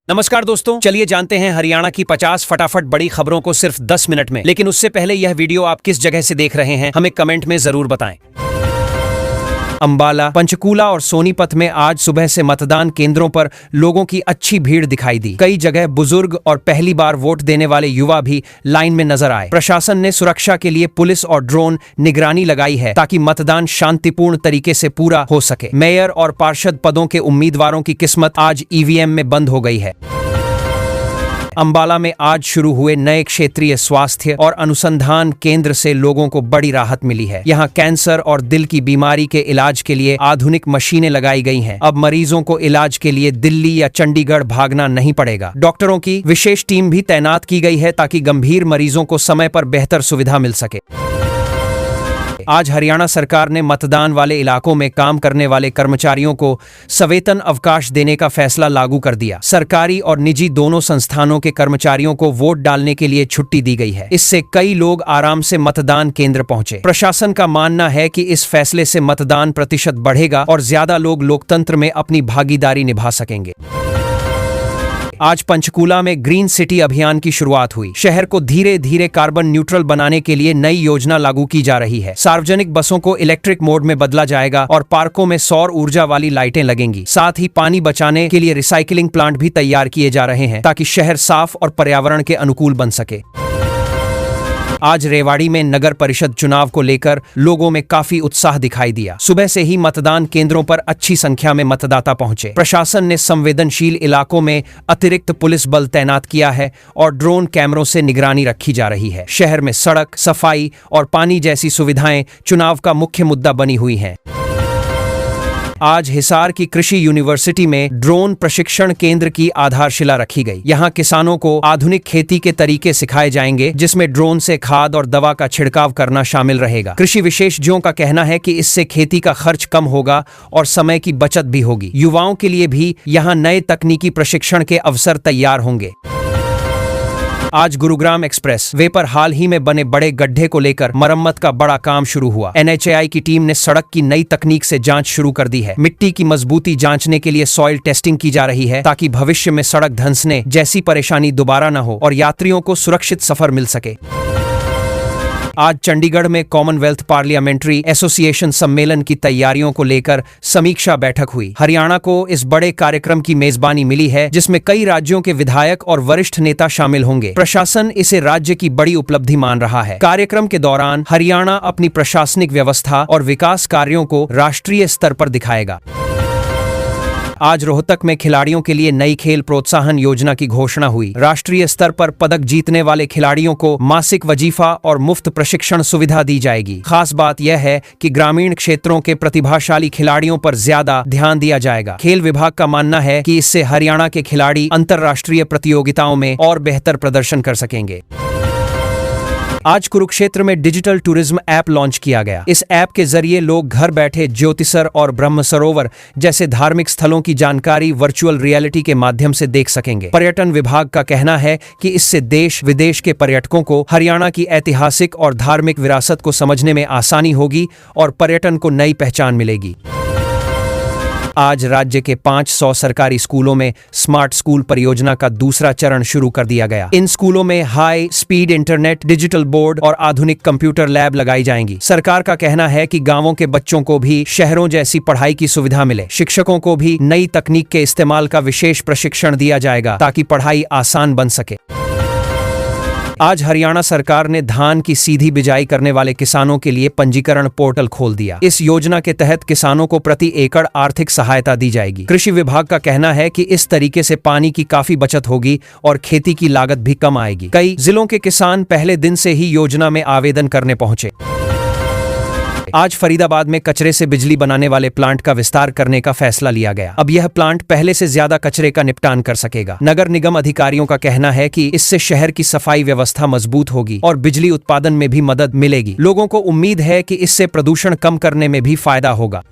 नमस्कार दोस्तों, चलिए जानते हैं हरियाणा की 50 फटाफट बड़ी खबरों को सिर्फ 10 मिनट में। लेकिन उससे पहले यह वीडियो आप किस जगह से देख रहे हैं हमें कमेंट में जरूर बताएं। अंबाला, पंचकूला और सोनीपत में आज सुबह से मतदान केंद्रों पर लोगों की अच्छी भीड़ दिखाई दी। कई जगह बुजुर्ग और पहली बार वोट देने वाले युवा भी लाइन में नजर आए। प्रशासन ने सुरक्षा के लिए पुलिस और ड्रोन निगरानी लगाई है ताकि मतदान शांतिपूर्ण तरीके से पूरा हो सके। मेयर और पार्षद पदों के उम्मीदवारों की किस्मत आज ईवीएम में बंद हो गई है। अंबाला में आज शुरू हुए नए क्षेत्रीय स्वास्थ्य और अनुसंधान केंद्र से लोगों को बड़ी राहत मिली है। यहाँ कैंसर और दिल की बीमारी के इलाज के लिए आधुनिक मशीनें लगाई गई हैं। अब मरीजों को इलाज के लिए दिल्ली या चंडीगढ़ भागना नहीं पड़ेगा। डॉक्टरों की विशेष टीम भी तैनात की गई है ताकि गंभीर मरीजों को समय पर बेहतर सुविधा मिल सके। आज हरियाणा सरकार ने मतदान वाले इलाकों में काम करने वाले कर्मचारियों को सवेतन अवकाश देने का फैसला लागू कर दिया। सरकारी और निजी दोनों संस्थानों के कर्मचारियों को वोट डालने के लिए छुट्टी दी गई है। इससे कई लोग आराम से मतदान केंद्र पहुंचे। प्रशासन का मानना है कि इस फैसले से मतदान प्रतिशत बढ़ेगा और ज्यादा लोग लोकतंत्र में अपनी भागीदारी निभा सकेंगे। आज पंचकूला में ग्रीन सिटी अभियान की शुरुआत हुई। शहर को धीरे धीरे कार्बन न्यूट्रल बनाने के लिए नई योजना लागू की जा रही है। सार्वजनिक बसों को इलेक्ट्रिक मोड में बदला जाएगा और पार्कों में सौर ऊर्जा वाली लाइटें लगेंगी। साथ ही पानी बचाने के लिए रिसाइकलिंग प्लांट भी तैयार किए जा रहे हैं ताकि शहर साफ और पर्यावरण के अनुकूल बन सके। आज रेवाड़ी में नगर परिषद चुनाव को लेकर लोगों में काफी उत्साह दिखाई दिया। सुबह से ही मतदान केंद्रों पर अच्छी संख्या में मतदाता पहुंचे। प्रशासन ने संवेदनशील इलाकों में अतिरिक्त पुलिस बल तैनात किया है और ड्रोन कैमरों से निगरानी रखी जा रही है। शहर में सड़क, सफाई और पानी जैसी सुविधाएं चुनाव का मुख्य मुद्दा बनी हुई हैं। आज हिसार की कृषि यूनिवर्सिटी में ड्रोन प्रशिक्षण केंद्र की आधारशिला रखी गई। यहाँ किसानों को आधुनिक खेती के तरीके सिखाए जाएंगे, जिसमें ड्रोन से खाद और दवा का छिड़काव करना शामिल रहेगा। कृषि विशेषज्ञों का कहना है कि इससे खेती का खर्च कम होगा और समय की बचत भी होगी। युवाओं के लिए भी यहाँ नए तकनीकी प्रशिक्षण के अवसर तैयार होंगे। आज गुरुग्राम एक्सप्रेस वे पर हाल ही में बने बड़े गड्ढे को लेकर मरम्मत का बड़ा काम शुरू हुआ। NHAI की टीम ने सड़क की नई तकनीक से जांच शुरू कर दी है। मिट्टी की मजबूती जांचने के लिए सॉइल टेस्टिंग की जा रही है ताकि भविष्य में सड़क धंसने जैसी परेशानी दोबारा न हो और यात्रियों को सुरक्षित सफर मिल सके। आज चंडीगढ़ में कॉमनवेल्थ पार्लियामेंट्री एसोसिएशन सम्मेलन की तैयारियों को लेकर समीक्षा बैठक हुई। हरियाणा को इस बड़े कार्यक्रम की मेजबानी मिली है, जिसमें कई राज्यों के विधायक और वरिष्ठ नेता शामिल होंगे। प्रशासन इसे राज्य की बड़ी उपलब्धि मान रहा है। कार्यक्रम के दौरान हरियाणा अपनी प्रशासनिक व्यवस्था और विकास कार्यों को राष्ट्रीय स्तर पर दिखाएगा। आज रोहतक में खिलाड़ियों के लिए नई खेल प्रोत्साहन योजना की घोषणा हुई। राष्ट्रीय स्तर पर पदक जीतने वाले खिलाड़ियों को मासिक वजीफा और मुफ्त प्रशिक्षण सुविधा दी जाएगी। खास बात यह है कि ग्रामीण क्षेत्रों के प्रतिभाशाली खिलाड़ियों पर ज्यादा ध्यान दिया जाएगा। खेल विभाग का मानना है कि इससे हरियाणा के खिलाड़ी अंतर्राष्ट्रीय प्रतियोगिताओं में और बेहतर प्रदर्शन कर सकेंगे। आज कुरुक्षेत्र में डिजिटल टूरिज्म ऐप लॉन्च किया गया। इस ऐप के जरिए लोग घर बैठे ज्योतिसर और ब्रह्म सरोवर जैसे धार्मिक स्थलों की जानकारी वर्चुअल रियलिटी के माध्यम से देख सकेंगे। पर्यटन विभाग का कहना है कि इससे देश विदेश के पर्यटकों को हरियाणा की ऐतिहासिक और धार्मिक विरासत को समझने में आसानी होगी और पर्यटन को नई पहचान मिलेगी। आज राज्य के 500 सरकारी स्कूलों में स्मार्ट स्कूल परियोजना का दूसरा चरण शुरू कर दिया गया। इन स्कूलों में high speed internet, digital board और आधुनिक कंप्यूटर लैब लगाई जाएंगी। सरकार का कहना है कि गांवों के बच्चों को भी शहरों जैसी पढ़ाई की सुविधा मिले। शिक्षकों को भी नई तकनीक के इस्तेमाल का विशेष प्रशिक्षण दिया जाएगा ताकि पढ़ाई आसान बन सके। आज हरियाणा सरकार ने धान की सीधी बिजाई करने वाले किसानों के लिए पंजीकरण पोर्टल खोल दिया। इस योजना के तहत किसानों को प्रति एकड़ आर्थिक सहायता दी जाएगी। कृषि विभाग का कहना है कि इस तरीके से पानी की काफी बचत होगी और खेती की लागत भी कम आएगी। कई जिलों के किसान पहले दिन से ही योजना में आवेदन करने पहुंचे। आज फरीदाबाद में कचरे से बिजली बनाने वाले प्लांट का विस्तार करने का फैसला लिया गया। अब यह प्लांट पहले से ज्यादा कचरे का निपटान कर सकेगा। नगर निगम अधिकारियों का कहना है कि इससे शहर की सफाई व्यवस्था मजबूत होगी और बिजली उत्पादन में भी मदद मिलेगी। लोगों को उम्मीद है कि इससे प्रदूषण कम करने में भी फायदा होगा।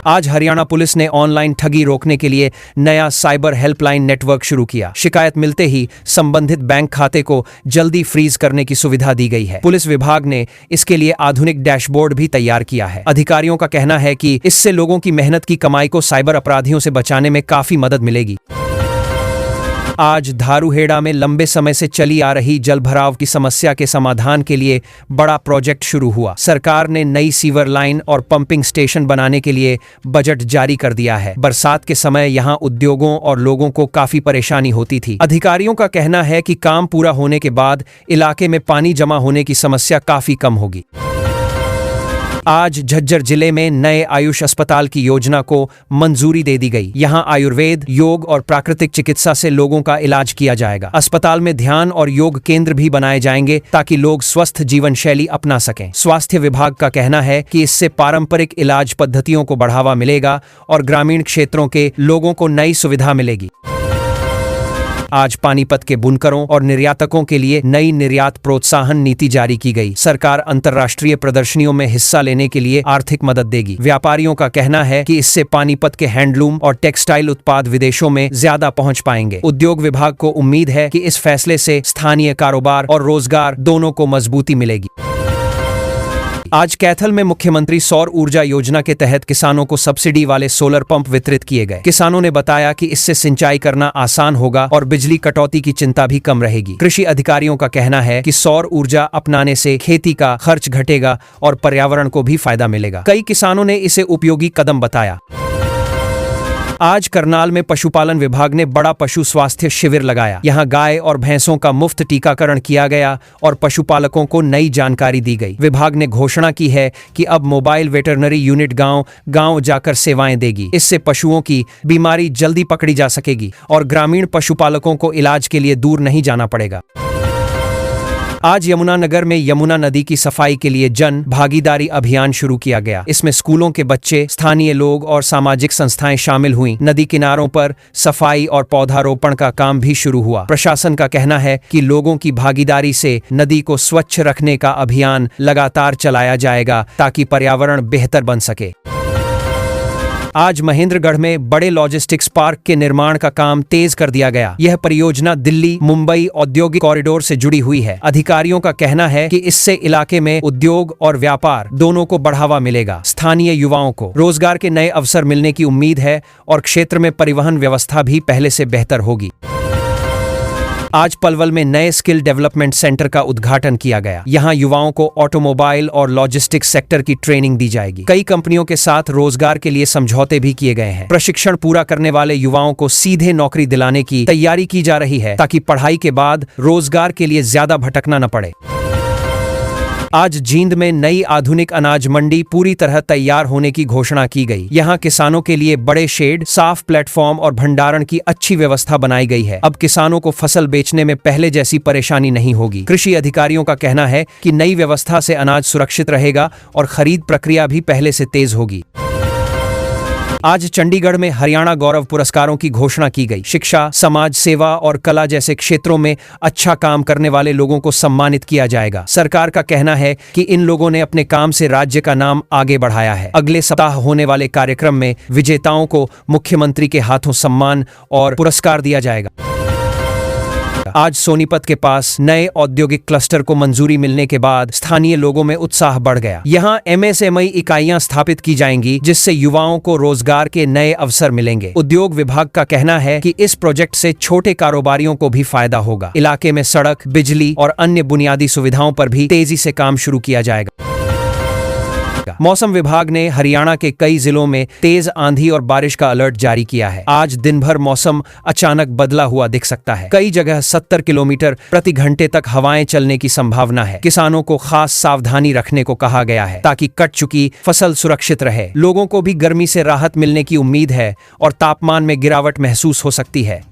आज हरियाणा पुलिस ने ऑनलाइन ठगी रोकने के लिए नया साइबर हेल्पलाइन नेटवर्क शुरू किया। शिकायत मिलते ही संबंधित बैंक खाते को जल्दी फ्रीज करने की सुविधा दी गई है। पुलिस विभाग ने इसके लिए आधुनिक डैशबोर्ड भी तैयार किया है। अधिकारियों का कहना है कि इससे लोगों की मेहनत की कमाई को साइबर अपराधियों से बचाने में काफी मदद मिलेगी। आज धारूहेड़ा में लंबे समय से चली आ रही जलभराव की समस्या के समाधान के लिए बड़ा प्रोजेक्ट शुरू हुआ। सरकार ने नई सीवर लाइन और पंपिंग स्टेशन बनाने के लिए बजट जारी कर दिया है। बरसात के समय यहां उद्योगों और लोगों को काफी परेशानी होती थी। अधिकारियों का कहना है कि काम पूरा होने के बाद इलाके में पानी जमा होने की समस्या काफी कम होगी। आज झज्जर जिले में नए आयुष अस्पताल की योजना को मंजूरी दे दी गई। यहां आयुर्वेद, योग और प्राकृतिक चिकित्सा से लोगों का इलाज किया जाएगा। अस्पताल में ध्यान और योग केंद्र भी बनाए जाएंगे ताकि लोग स्वस्थ जीवन शैली अपना सकें। स्वास्थ्य विभाग का कहना है कि इससे पारंपरिक इलाज पद्धतियों को बढ़ावा मिलेगा और ग्रामीण क्षेत्रों के लोगों को नई सुविधा मिलेगी। आज पानीपत के बुनकरों और निर्यातकों के लिए नई निर्यात प्रोत्साहन नीति जारी की गई। सरकार अंतर्राष्ट्रीय प्रदर्शनियों में हिस्सा लेने के लिए आर्थिक मदद देगी। व्यापारियों का कहना है कि इससे पानीपत के हैंडलूम और टेक्सटाइल उत्पाद विदेशों में ज्यादा पहुंच पाएंगे। उद्योग विभाग को उम्मीद है कि इस फैसले से स्थानीय कारोबार और रोजगार दोनों को मजबूती मिलेगी। आज कैथल में मुख्यमंत्री सौर ऊर्जा योजना के तहत किसानों को सब्सिडी वाले सोलर पंप वितरित किए गए। किसानों ने बताया कि इससे सिंचाई करना आसान होगा और बिजली कटौती की चिंता भी कम रहेगी। कृषि अधिकारियों का कहना है कि सौर ऊर्जा अपनाने से खेती का खर्च घटेगा और पर्यावरण को भी फायदा मिलेगा। कई किसानों ने इसे उपयोगी कदम बताया। आज करनाल में पशुपालन विभाग ने बड़ा पशु स्वास्थ्य शिविर लगाया। यहां गाय और भैंसों का मुफ्त टीकाकरण किया गया और पशुपालकों को नई जानकारी दी गई। विभाग ने घोषणा की है कि अब मोबाइल वेटरनरी यूनिट गांव जाकर सेवाएं देगी। इससे पशुओं की बीमारी जल्दी पकड़ी जा सकेगी और ग्रामीण पशुपालकों को इलाज के लिए दूर नहीं जाना पड़ेगा। आज यमुनानगर में यमुना नदी की सफाई के लिए जन भागीदारी अभियान शुरू किया गया। इसमें स्कूलों के बच्चे, स्थानीय लोग और सामाजिक संस्थाएं शामिल हुईं। नदी किनारों पर सफाई और पौधारोपण का काम भी शुरू हुआ। प्रशासन का कहना है कि लोगों की भागीदारी से नदी को स्वच्छ रखने का अभियान लगातार चलाया जाएगा ताकि पर्यावरण बेहतर बन सके। आज महेंद्रगढ़ में बड़े लॉजिस्टिक्स पार्क के निर्माण का काम तेज कर दिया गया। यह परियोजना दिल्ली मुंबई औद्योगिक कॉरिडोर से जुड़ी हुई है। अधिकारियों का कहना है कि इससे इलाके में उद्योग और व्यापार दोनों को बढ़ावा मिलेगा। स्थानीय युवाओं को रोजगार के नए अवसर मिलने की उम्मीद है और क्षेत्र में परिवहन व्यवस्था भी पहले से बेहतर होगी। आज पलवल में नए स्किल डेवलपमेंट सेंटर का उद्घाटन किया गया। यहां युवाओं को ऑटोमोबाइल और लॉजिस्टिक्स सेक्टर की ट्रेनिंग दी जाएगी। कई कंपनियों के साथ रोजगार के लिए समझौते भी किए गए हैं। प्रशिक्षण पूरा करने वाले युवाओं को सीधे नौकरी दिलाने की तैयारी की जा रही है ताकि पढ़ाई के बाद रोजगार के लिए ज्यादा भटकना न पड़े। आज जींद में नई आधुनिक अनाज मंडी पूरी तरह तैयार होने की घोषणा की गई। यहां किसानों के लिए बड़े शेड, साफ प्लेटफॉर्म और भंडारण की अच्छी व्यवस्था बनाई गई है। अब किसानों को फसल बेचने में पहले जैसी परेशानी नहीं होगी। कृषि अधिकारियों का कहना है कि नई व्यवस्था से अनाज सुरक्षित रहेगा और खरीद प्रक्रिया भी पहले से तेज होगी। आज चंडीगढ़ में हरियाणा गौरव पुरस्कारों की घोषणा की गई। शिक्षा, समाज सेवा और कला जैसे क्षेत्रों में अच्छा काम करने वाले लोगों को सम्मानित किया जाएगा। सरकार का कहना है कि इन लोगों ने अपने काम से राज्य का नाम आगे बढ़ाया है। अगले सप्ताह होने वाले कार्यक्रम में विजेताओं को मुख्यमंत्री के हाथों सम्मान और पुरस्कार दिया जाएगा। आज सोनीपत के पास नए औद्योगिक क्लस्टर को मंजूरी मिलने के बाद स्थानीय लोगों में उत्साह बढ़ गया। यहां एमएसएमई इकाइयां स्थापित की जाएंगी जिससे युवाओं को रोजगार के नए अवसर मिलेंगे। उद्योग विभाग का कहना है कि इस प्रोजेक्ट से छोटे कारोबारियों को भी फायदा होगा। इलाके में सड़क, बिजली और अन्य बुनियादी सुविधाओं पर भी तेजी से काम शुरू किया जाएगा। मौसम विभाग ने हरियाणा के कई जिलों में तेज आंधी और बारिश का अलर्ट जारी किया है। आज दिन भर मौसम अचानक बदला हुआ दिख सकता है। कई जगह 70 किलोमीटर प्रति घंटे तक हवाएं चलने की संभावना है। किसानों को खास सावधानी रखने को कहा गया है ताकि कट चुकी फसल सुरक्षित रहे। लोगों को भी गर्मी से राहत मिलने की उम्मीद है और तापमान में गिरावट महसूस हो सकती है।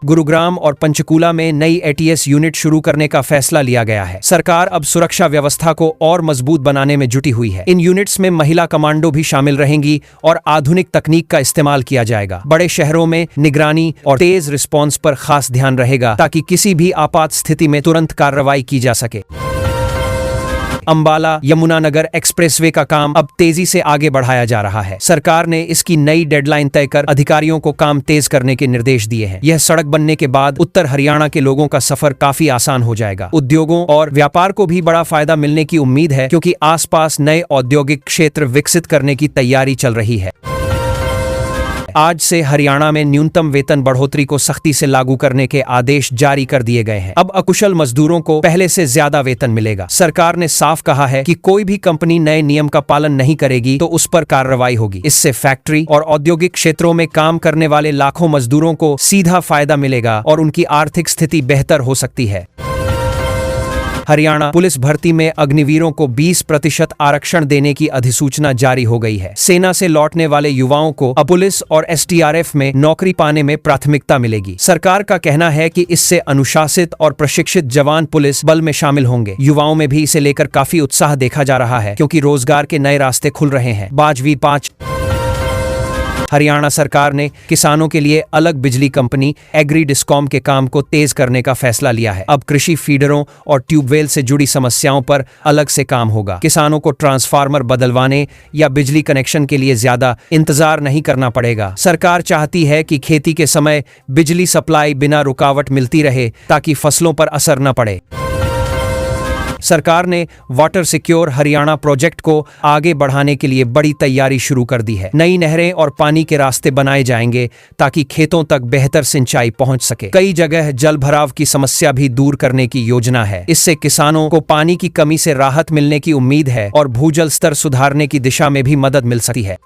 गुरुग्राम और पंचकूला में नई एटीएस यूनिट शुरू करने का फैसला लिया गया है। सरकार अब सुरक्षा व्यवस्था को और मजबूत बनाने में जुटी हुई है। इन यूनिट्स में महिला कमांडो भी शामिल रहेंगी और आधुनिक तकनीक का इस्तेमाल किया जाएगा। बड़े शहरों में निगरानी और तेज रिस्पॉन्स पर खास ध्यान रहेगा ताकि किसी भी आपात स्थिति में तुरंत कार्रवाई की जा सके। अंबाला यमुनानगर एक्सप्रेसवे का काम अब तेजी से आगे बढ़ाया जा रहा है। सरकार ने इसकी नई डेडलाइन तय कर अधिकारियों को काम तेज करने के निर्देश दिए हैं। यह सड़क बनने के बाद उत्तर हरियाणा के लोगों का सफर काफी आसान हो जाएगा। उद्योगों और व्यापार को भी बड़ा फायदा मिलने की उम्मीद है क्योंकि आसपास नए औद्योगिक क्षेत्र विकसित करने की तैयारी चल रही है। आज से हरियाणा में न्यूनतम वेतन बढ़ोतरी को सख्ती से लागू करने के आदेश जारी कर दिए गए हैं। अब अकुशल मजदूरों को पहले से ज्यादा वेतन मिलेगा। सरकार ने साफ कहा है कि कोई भी कंपनी नए नियम का पालन नहीं करेगी तो उस पर कार्रवाई होगी। इससे फैक्ट्री और औद्योगिक क्षेत्रों में काम करने वाले लाखों मजदूरों को सीधा फायदा मिलेगा और उनकी आर्थिक स्थिति बेहतर हो सकती है। हरियाणा पुलिस भर्ती में अग्निवीरों को 20% आरक्षण देने की अधिसूचना जारी हो गई है। सेना से लौटने वाले युवाओं को अब पुलिस और एसडीआरएफ में नौकरी पाने में प्राथमिकता मिलेगी। सरकार का कहना है कि इससे अनुशासित और प्रशिक्षित जवान पुलिस बल में शामिल होंगे। युवाओं में भी इसे लेकर काफी उत्साह देखा जा रहा है क्योंकि रोजगार के नए रास्ते खुल रहे हैं। बाजवी 5 हरियाणा सरकार ने किसानों के लिए अलग बिजली कंपनी एग्री डिस्कॉम के काम को तेज करने का फैसला लिया है। अब कृषि फीडरों और ट्यूबवेल से जुड़ी समस्याओं पर अलग से काम होगा। किसानों को ट्रांसफार्मर बदलवाने या बिजली कनेक्शन के लिए ज्यादा इंतजार नहीं करना पड़ेगा। सरकार चाहती है कि खेती के समय बिजली सप्लाई बिना रुकावट मिलती रहे ताकि फसलों पर असर न पड़े। सरकार ने वाटर सिक्योर हरियाणा प्रोजेक्ट को आगे बढ़ाने के लिए बड़ी तैयारी शुरू कर दी है। नई नहरें और पानी के रास्ते बनाए जाएंगे ताकि खेतों तक बेहतर सिंचाई पहुंच सके। कई जगह जल भराव की समस्या भी दूर करने की योजना है। इससे किसानों को पानी की कमी से राहत मिलने की उम्मीद है और भूजल स्तर सुधारने की दिशा में भी मदद मिल सकती है।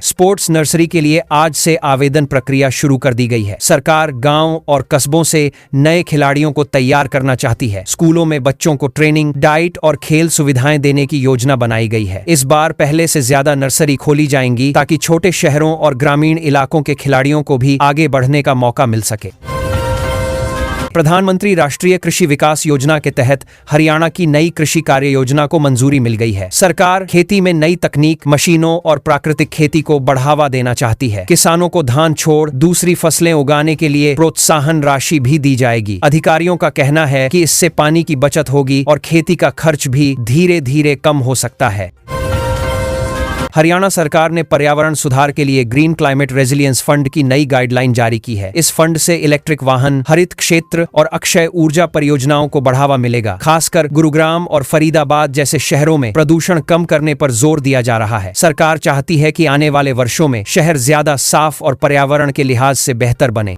स्पोर्ट्स नर्सरी के लिए आज से आवेदन प्रक्रिया शुरू कर दी गई है। सरकार गांव और कस्बों से नए खिलाड़ियों को तैयार करना चाहती है। स्कूलों में बच्चों को ट्रेनिंग, डाइट और खेल सुविधाएं देने की योजना बनाई गई है। इस बार पहले से ज्यादा नर्सरी खोली जाएंगी ताकि छोटे शहरों और ग्रामीण इलाकों के खिलाड़ियों को भी आगे बढ़ने का मौका मिल सके। प्रधानमंत्री राष्ट्रीय कृषि विकास योजना के तहत हरियाणा की नई कृषि कार्य योजना को मंजूरी मिल गई है। सरकार खेती में नई तकनीक, मशीनों और प्राकृतिक खेती को बढ़ावा देना चाहती है। किसानों को धान छोड़ दूसरी फसलें उगाने के लिए प्रोत्साहन राशि भी दी जाएगी। अधिकारियों का कहना है कि इससे पानी की बचत होगी और खेती का खर्च भी धीरे धीरे कम हो सकता है। हरियाणा सरकार ने पर्यावरण सुधार के लिए ग्रीन क्लाइमेट रेजिलियंस फंड की नई गाइडलाइन जारी की है। इस फंड से इलेक्ट्रिक वाहन, हरित क्षेत्र और अक्षय ऊर्जा परियोजनाओं को बढ़ावा मिलेगा। खासकर गुरुग्राम और फरीदाबाद जैसे शहरों में प्रदूषण कम करने पर जोर दिया जा रहा है। सरकार चाहती है कि आने वाले वर्षों में शहर ज्यादा साफ और पर्यावरण के लिहाज से बेहतर बने।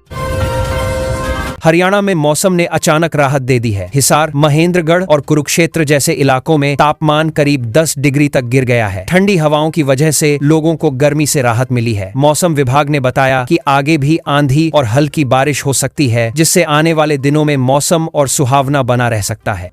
हरियाणा में मौसम ने अचानक राहत दे दी है। हिसार, महेंद्रगढ़ और कुरुक्षेत्र जैसे इलाकों में तापमान करीब 10 डिग्री तक गिर गया है। ठंडी हवाओं की वजह से लोगों को गर्मी से राहत मिली है। मौसम विभाग ने बताया कि आगे भी आंधी और हल्की बारिश हो सकती है, जिससे आने वाले दिनों में मौसम और सुहावना बना रह सकता है।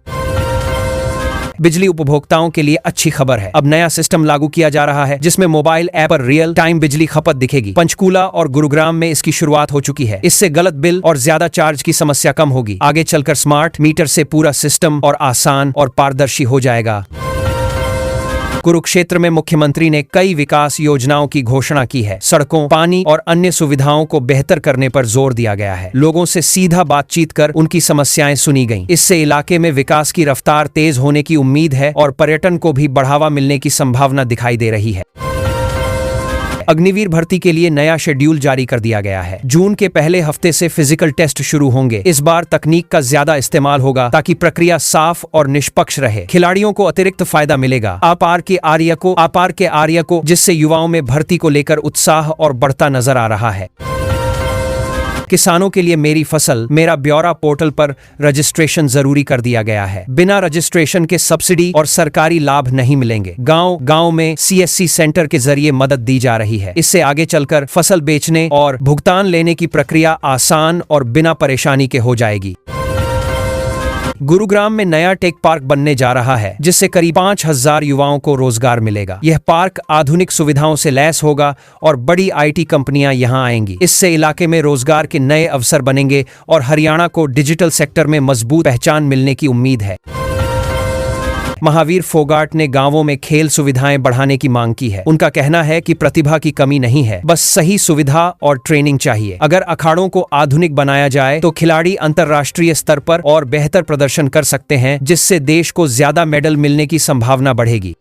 बिजली उपभोक्ताओं के लिए अच्छी खबर है। अब नया सिस्टम लागू किया जा रहा है जिसमें मोबाइल ऐप पर रियल टाइम बिजली खपत दिखेगी। पंचकूला और गुरुग्राम में इसकी शुरुआत हो चुकी है। इससे गलत बिल और ज्यादा चार्ज की समस्या कम होगी। आगे चलकर स्मार्ट मीटर से पूरा सिस्टम और आसान और पारदर्शी हो जाएगा। कुरुक्षेत्र में मुख्यमंत्री ने कई विकास योजनाओं की घोषणा की है। सड़कों, पानी और अन्य सुविधाओं को बेहतर करने पर जोर दिया गया है। लोगों से सीधा बातचीत कर उनकी समस्याएं सुनी गईं। इससे इलाके में विकास की रफ्तार तेज होने की उम्मीद है और पर्यटन को भी बढ़ावा मिलने की संभावना दिखाई दे रही है। अग्निवीर भर्ती के लिए नया शेड्यूल जारी कर दिया गया है। जून के पहले हफ्ते से फिजिकल टेस्ट शुरू होंगे। इस बार तकनीक का ज्यादा इस्तेमाल होगा ताकि प्रक्रिया साफ और निष्पक्ष रहे। खिलाड़ियों को अतिरिक्त फायदा मिलेगा। आपार के आर्य को जिससे युवाओं में भर्ती को लेकर उत्साह और बढ़ता नजर आ रहा है। किसानों के लिए मेरी फसल मेरा ब्यौरा पोर्टल पर रजिस्ट्रेशन जरूरी कर दिया गया है। बिना रजिस्ट्रेशन के सब्सिडी और सरकारी लाभ नहीं मिलेंगे। गांव में CSC सेंटर के जरिए मदद दी जा रही है। इससे आगे चलकर फसल बेचने और भुगतान लेने की प्रक्रिया आसान और बिना परेशानी के हो जाएगी। गुरुग्राम में नया टेक पार्क बनने जा रहा है जिससे करीब 5000 युवाओं को रोजगार मिलेगा। यह पार्क आधुनिक सुविधाओं से लैस होगा और बड़ी IT कंपनियां यहां आएंगी। इससे इलाके में रोजगार के नए अवसर बनेंगे और हरियाणा को डिजिटल सेक्टर में मजबूत पहचान मिलने की उम्मीद है। महावीर फोगाट ने गांवों में खेल सुविधाएं बढ़ाने की मांग की है। उनका कहना है कि प्रतिभा की कमी नहीं है, बस सही सुविधा और ट्रेनिंग चाहिए। अगर अखाड़ों को आधुनिक बनाया जाए तो खिलाड़ी अंतर्राष्ट्रीय स्तर पर और बेहतर प्रदर्शन कर सकते हैं, जिससे देश को ज्यादा मेडल मिलने की संभावना बढ़ेगी।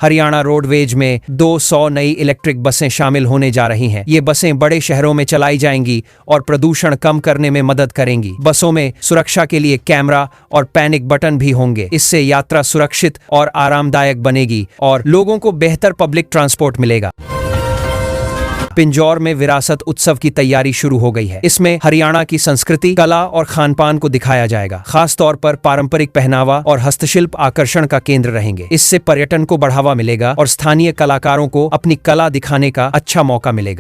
हरियाणा रोडवेज में 200 नई इलेक्ट्रिक बसें शामिल होने जा रही हैं। ये बसें बड़े शहरों में चलाई जाएंगी और प्रदूषण कम करने में मदद करेंगी। बसों में सुरक्षा के लिए कैमरा और पैनिक बटन भी होंगे। इससे यात्रा सुरक्षित और आरामदायक बनेगी और लोगों को बेहतर पब्लिक ट्रांसपोर्ट मिलेगा। पिंजौर में विरासत उत्सव की तैयारी शुरू हो गई है। इसमें हरियाणा की संस्कृति, कला और खानपान को दिखाया जाएगा। खास तौर पर पारंपरिक पहनावा और हस्तशिल्प आकर्षण का केंद्र रहेंगे। इससे पर्यटन को बढ़ावा मिलेगा और स्थानीय कलाकारों को अपनी कला दिखाने का अच्छा मौका मिलेगा।